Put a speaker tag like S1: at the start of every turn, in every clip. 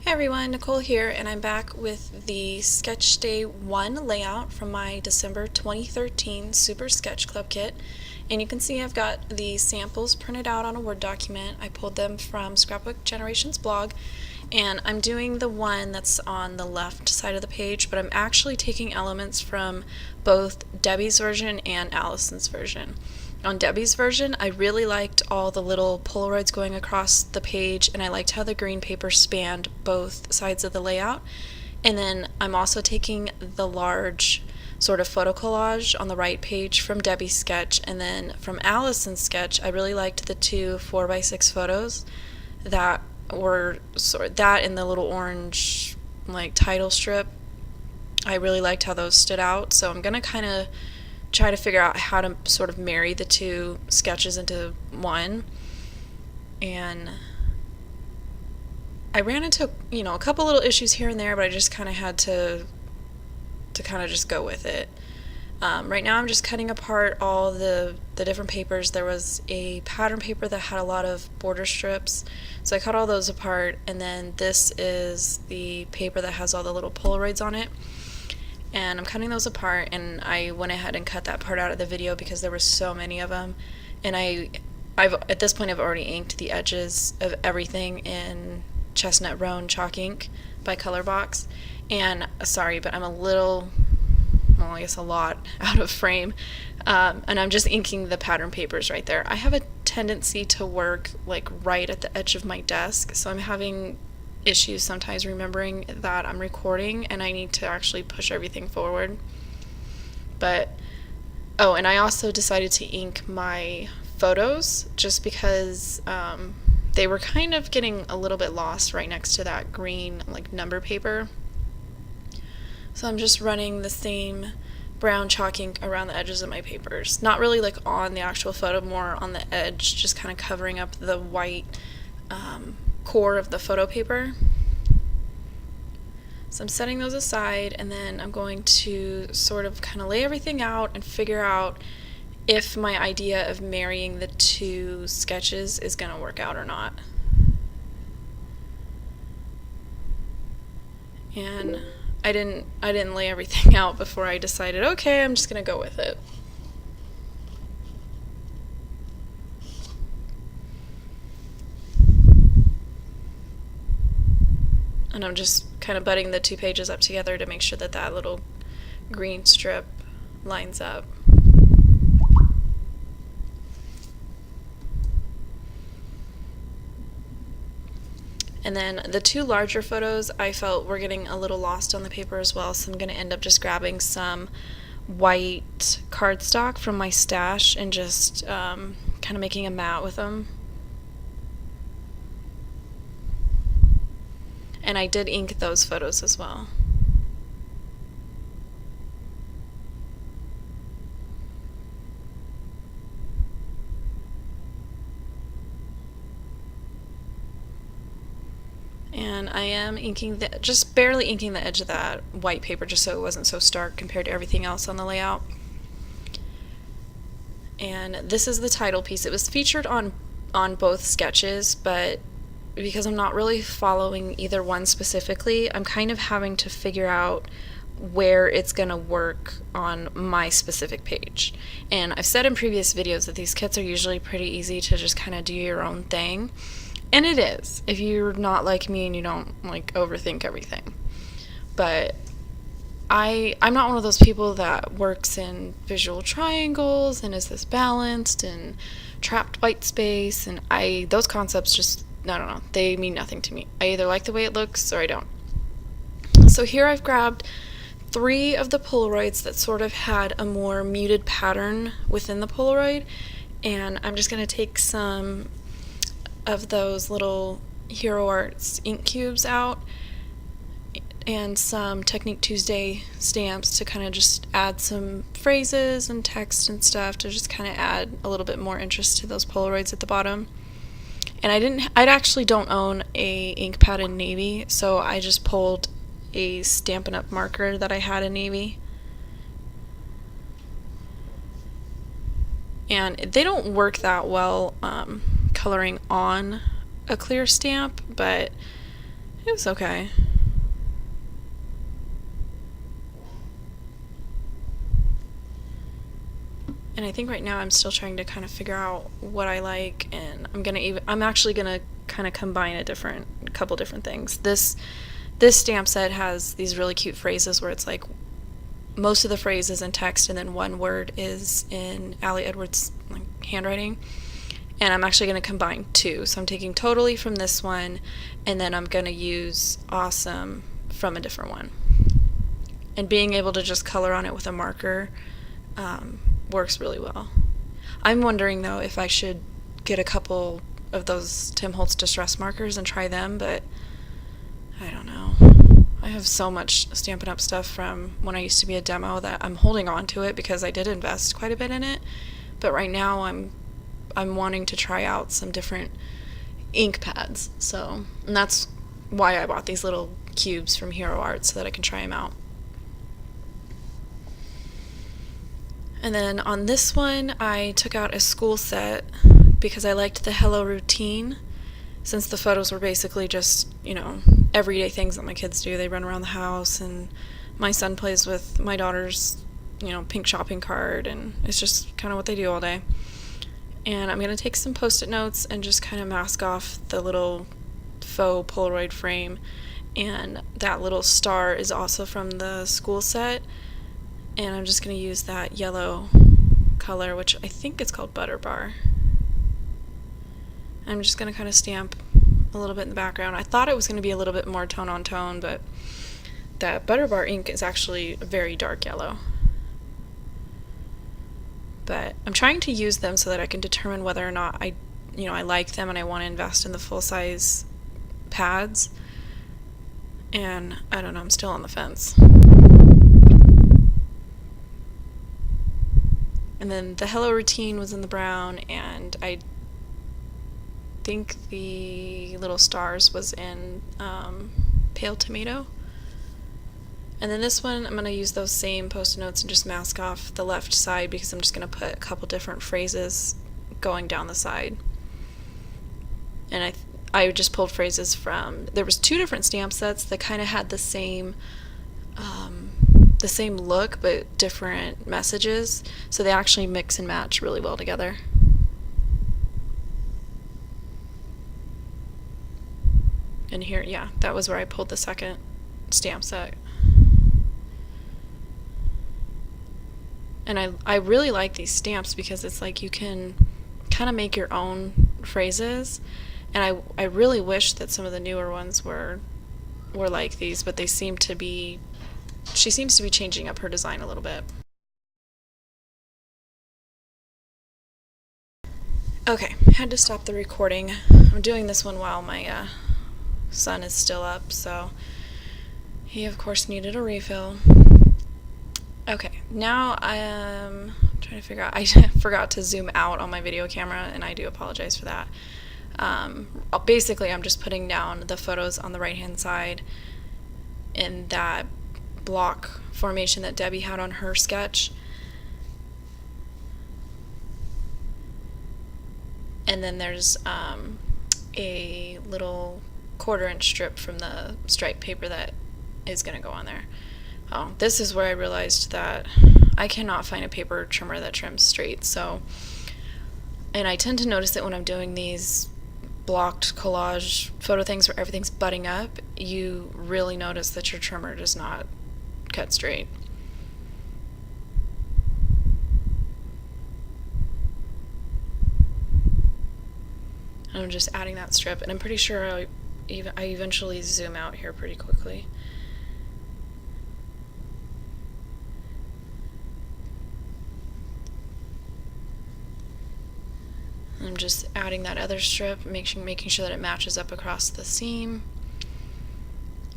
S1: Hey everyone, Nicole here, and I'm back with the Sketch Day 1 layout from my December 2013 Super Sketch Club kit. And you can see I've got the samples printed out on a Word document. I pulled them from Scrapbook Generations blog, and I'm doing the one that's on the left side of the page, but I'm actually taking elements from both Debbie's version and Allison's version. On Debbie's version, I really liked all the little Polaroids going across the page, and I liked how the green paper spanned both sides of the layout. And then I'm also taking the large sort of photo collage on the right page from Debbie's sketch, and then from Allison's sketch, I really liked the two 4x6 photos that were that in the little orange like title strip. I really liked how those stood out, so I'm gonna kind of try to figure out how to sort of marry the two sketches into one. And I ran into, a couple little issues here and there, but I just kind of had to kind of just go with it. Right now I'm just cutting apart all the different papers. There was a pattern paper that had a lot of border strips, so I cut all those apart, and then this is the paper that has all the little Polaroids on it. And I'm cutting those apart, and I went ahead and cut that part out of the video because there were so many of them. And I've at this point I've already inked the edges of everything in Chestnut Roan chalk ink by Colorbox. And sorry, but I'm a little, well, I guess a lot out of frame, and I'm just inking the pattern papers right there. I have a tendency to work like right at the edge of my desk, so I'm having issues sometimes remembering that I'm recording and I need to actually push everything forward. But and I also decided to ink my photos just because they were kind of getting a little bit lost right next to that green like number paper. So I'm just running the same brown chalk ink around the edges of my papers, not really like on the actual photo, more on the edge, just kind of covering up the white core of the photo paper. So I'm setting those aside, and then I'm going to sort of kind of lay everything out and figure out if my idea of marrying the two sketches is going to work out or not. And I didn't lay everything out before I decided, okay, I'm just going to go with it. And I'm just kind of butting the two pages up together to make sure that that little green strip lines up. And then the two larger photos I felt were getting a little lost on the paper as well, so I'm going to end up just grabbing some white cardstock from my stash and just kind of making a mat with them. And I did ink those photos as well. And I am inking just barely inking the edge of that white paper just so it wasn't so stark compared to everything else on the layout. And this is the title piece. It was featured on both sketches, but because I'm not really following either one specifically, I'm kind of having to figure out where it's going to work on my specific page. And I've said in previous videos that these kits are usually pretty easy to just kind of do your own thing. And it is, if you're not like me and you don't like overthink everything. But I'm not one of those people that works in visual triangles and is this balanced and trapped white space, and those concepts just, I don't know, they mean nothing to me. I either like the way it looks or I don't. So here I've grabbed 3 of the Polaroids that sort of had a more muted pattern within the Polaroid, and I'm just going to take some of those little Hero Arts ink cubes out and some Technique Tuesday stamps to kind of just add some phrases and text and stuff to just kind of add a little bit more interest to those Polaroids at the bottom. And I actually don't own a ink pad in navy, so I just pulled a Stampin' Up! Marker that I had in navy. And they don't work that well coloring on a clear stamp, but It was okay. And I think right now I'm still trying to kind of figure out what I like, and I'm actually gonna kind of combine a couple different things. This stamp set has these really cute phrases where it's like most of the phrase is in text and then one word is in Allie Edwards' handwriting. And I'm actually going to combine two. So I'm taking totally from this one, and then I'm going to use awesome from a different one. And being able to just color on it with a marker works really well. I'm wondering, though, if I should get a couple of those Tim Holtz Distress markers and try them, but I don't know. I have so much Stampin' Up! Stuff from when I used to be a demo that I'm holding on to it because I did invest quite a bit in it. But right now I'm wanting to try out some different ink pads. And that's why I bought these little cubes from Hero Art, so that I can try them out. And then on this one, I took out a school set because I liked the Hello routine, since the photos were basically just, everyday things that my kids do. They run around the house, and my son plays with my daughter's, pink shopping cart, and it's just kind of what they do all day. And I'm going to take some Post-it notes and just kind of mask off the little faux Polaroid frame. And that little star is also from the school set. And I'm just going to use that yellow color, which I think it's called Butter Bar. I'm just going to kind of stamp a little bit in the background. I thought it was going to be a little bit more tone on tone, but that Butter Bar ink is actually a very dark yellow. But I'm trying to use them so that I can determine whether or not I like them and I want to invest in the full-size pads. And I don't know, I'm still on the fence. And then the Hello routine was in the brown, and I think the little stars was in pale tomato. And then this one, I'm going to use those same Post-it notes and just mask off the left side because I'm just going to put a couple different phrases going down the side. And I just pulled phrases from, there was 2 different stamp sets that kind of had the same look but different messages, so they actually mix and match really well together. And here, yeah, that was where I pulled the second stamp set. And I really like these stamps because it's like you can kind of make your own phrases, and I really wish that some of the newer ones were like these, but she seems to be changing up her design a little bit. Okay, had to stop the recording. I'm doing this one while my son is still up, so he of course needed a refill. Okay, now I'm trying to figure out, I forgot to zoom out on my video camera, and I do apologize for that. Basically, I'm just putting down the photos on the right-hand side in that block formation that Debbie had on her sketch. And then there's a little 1/4-inch strip from the striped paper that is going to go on there. Oh, this is where I realized that I cannot find a paper trimmer that trims straight. And I tend to notice that when I'm doing these blocked collage photo things where everything's butting up, you really notice that your trimmer does not cut straight. And I'm just adding that strip, and I'm pretty sure I eventually zoom out here pretty quickly. I'm just adding that other strip, making sure that it matches up across the seam.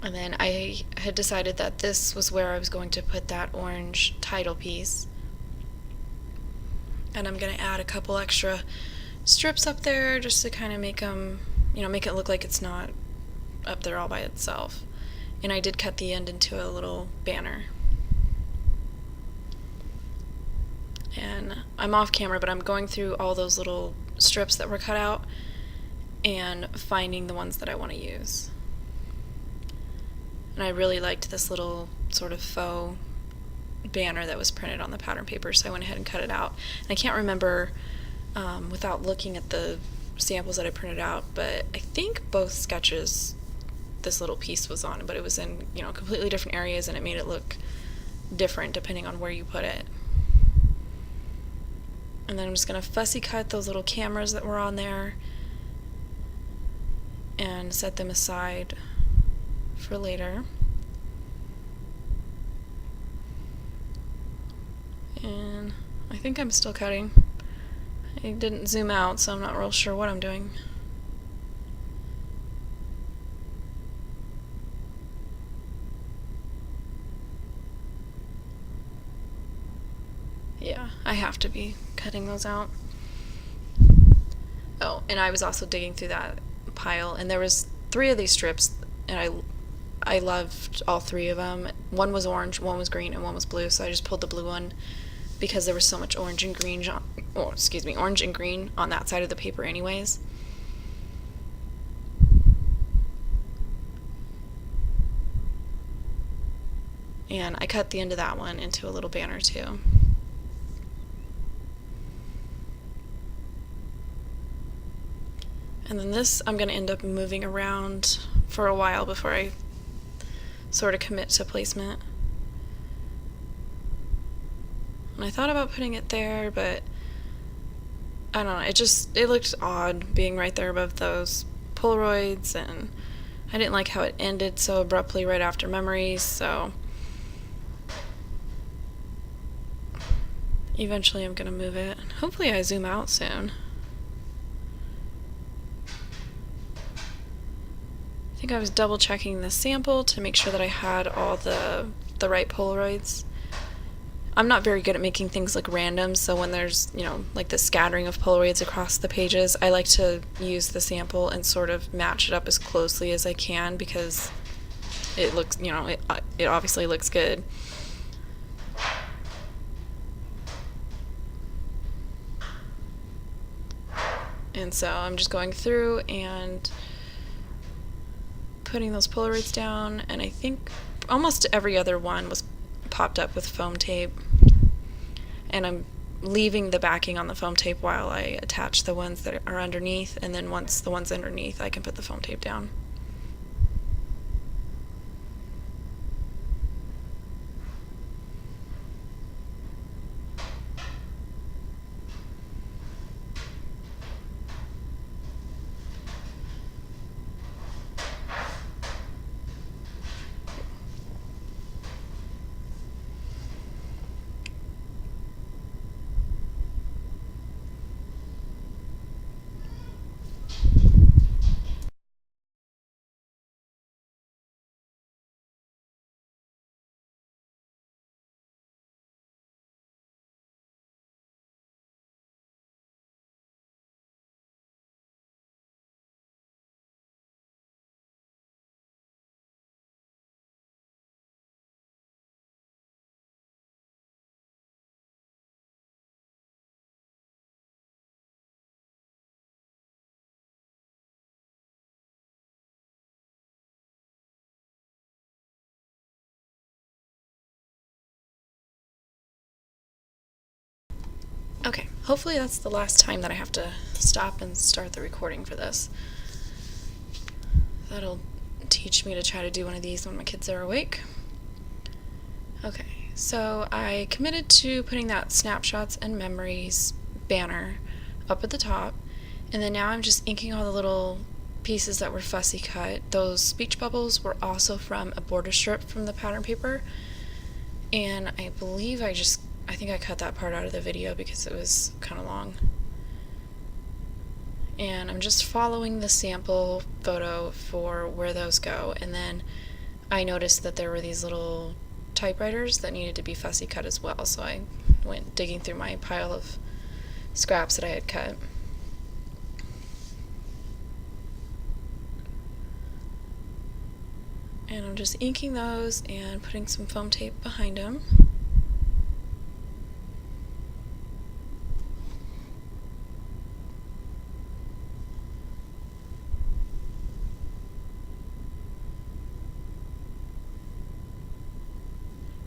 S1: And then I had decided that this was where I was going to put that orange title piece. And I'm going to add a couple extra strips up there just to kind of make them, make it look like it's not up there all by itself. And I did cut the end into a little banner. And I'm off camera, but I'm going through all those little strips that were cut out and finding the ones that I want to use. And I really liked this little sort of faux banner that was printed on the pattern paper, so I went ahead and cut it out. And I can't remember without looking at the samples that I printed out, but I think both sketches this little piece was on, but it was in, you know, completely different areas, and it made it look different depending on where you put it. And then I'm just going to fussy cut those little cameras that were on there and set them aside for later. And I think I'm still cutting. I didn't zoom out, so I'm not real sure what I'm doing. Yeah, I have to be cutting those out. Oh, and I was also digging through that pile, and there was 3 of these strips, and I loved all 3 of them. One was orange, one was green, and one was blue, so I just pulled the blue one because there was so much orange and green orange and green on that side of the paper anyways. And I cut the end of that one into a little banner too. And then this I'm going to end up moving around for a while before I sort of commit to placement. And I thought about putting it there, but I don't know, it looked odd being right there above those Polaroids, and I didn't like how it ended so abruptly right after Memories, so eventually I'm going to move it. Hopefully I zoom out soon. I think I was double checking the sample to make sure that I had all the right Polaroids. I'm not very good at making things look random, so when there's, you know, like the scattering of Polaroids across the pages, I like to use the sample and sort of match it up as closely as I can because it looks, you know, it obviously looks good. And so I'm just going through and putting those Polaroids down, and I think almost every other one was popped up with foam tape. And I'm leaving the backing on the foam tape while I attach the ones that are underneath, and then once the one's underneath, I can put the foam tape down. Okay, hopefully that's the last time that I have to stop and start the recording for this. That'll teach me to try to do one of these when my kids are awake. Okay, so I committed to putting that Snapshots and Memories banner up at the top, and then now I'm just inking all the little pieces that were fussy cut. Those speech bubbles were also from a border strip from the pattern paper, and I believe I think I cut that part out of the video because it was kind of long. And I'm just following the sample photo for where those go, and then I noticed that there were these little typewriters that needed to be fussy cut as well, so I went digging through my pile of scraps that I had cut. And I'm just inking those and putting some foam tape behind them.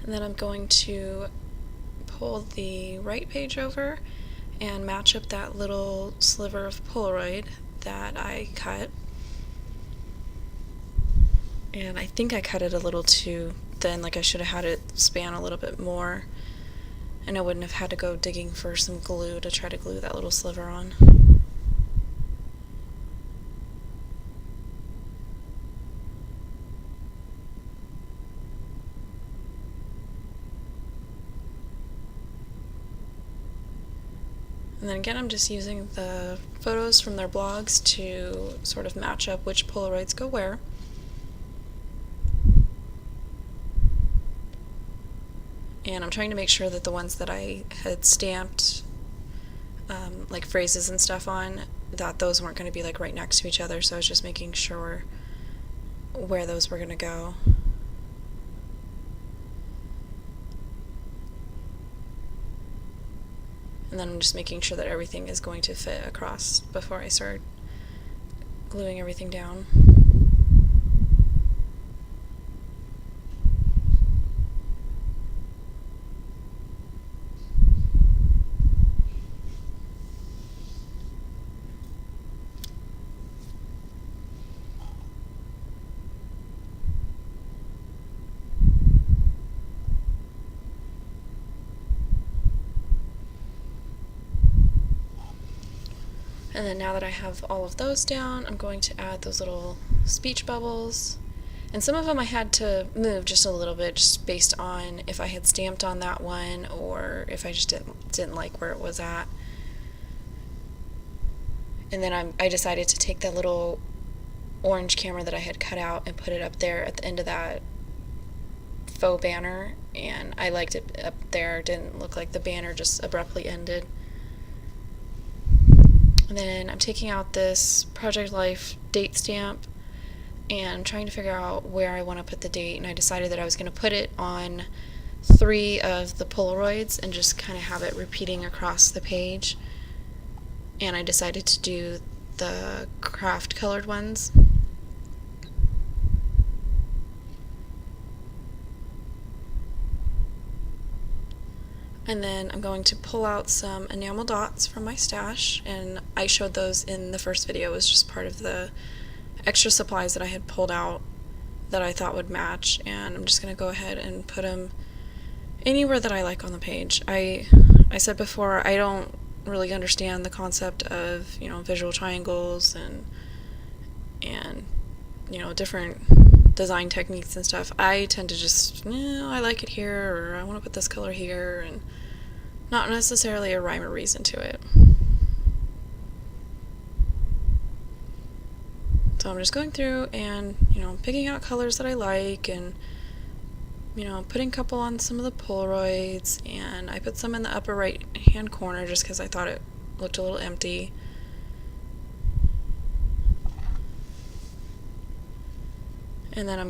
S1: And then I'm going to pull the right page over and match up that little sliver of Polaroid that I cut. And I think I cut it a little too thin, like I should have had it span a little bit more, and I wouldn't have had to go digging for some glue to try to glue that little sliver on. And then again, I'm just using the photos from their blogs to sort of match up which Polaroids go where. And I'm trying to make sure that the ones that I had stamped like phrases and stuff on, that those weren't going to be like right next to each other, so I was just making sure where those were going to go. And then I'm just making sure that everything is going to fit across before I start gluing everything down. And then now that I have all of those down, I'm going to add those little speech bubbles. And some of them I had to move just a little bit, just based on if I had stamped on that one or if I just didn't like where it was at. And then I decided to take that little orange camera that I had cut out and put it up there at the end of that faux banner, and I liked it up there. It didn't look like the banner just abruptly ended. And then I'm taking out this Project Life date stamp and trying to figure out where I want to put the date, and I decided that I was going to put it on 3 of the Polaroids and just kind of have it repeating across the page. And I decided to do the craft colored ones. And then I'm going to pull out some enamel dots from my stash, and I showed those in the first video. It was just part of the extra supplies that I had pulled out that I thought would match, and I'm just going to go ahead and put them anywhere that I like on the page. I said before, I don't really understand the concept of, visual triangles and different design techniques and stuff. I tend to just, I like it here, or I want to put this color here, and not necessarily a rhyme or reason to it. So I'm just going through and, picking out colors that I like, and, putting a couple on some of the Polaroids, and I put some in the upper right hand corner just because I thought it looked a little empty. And then I'm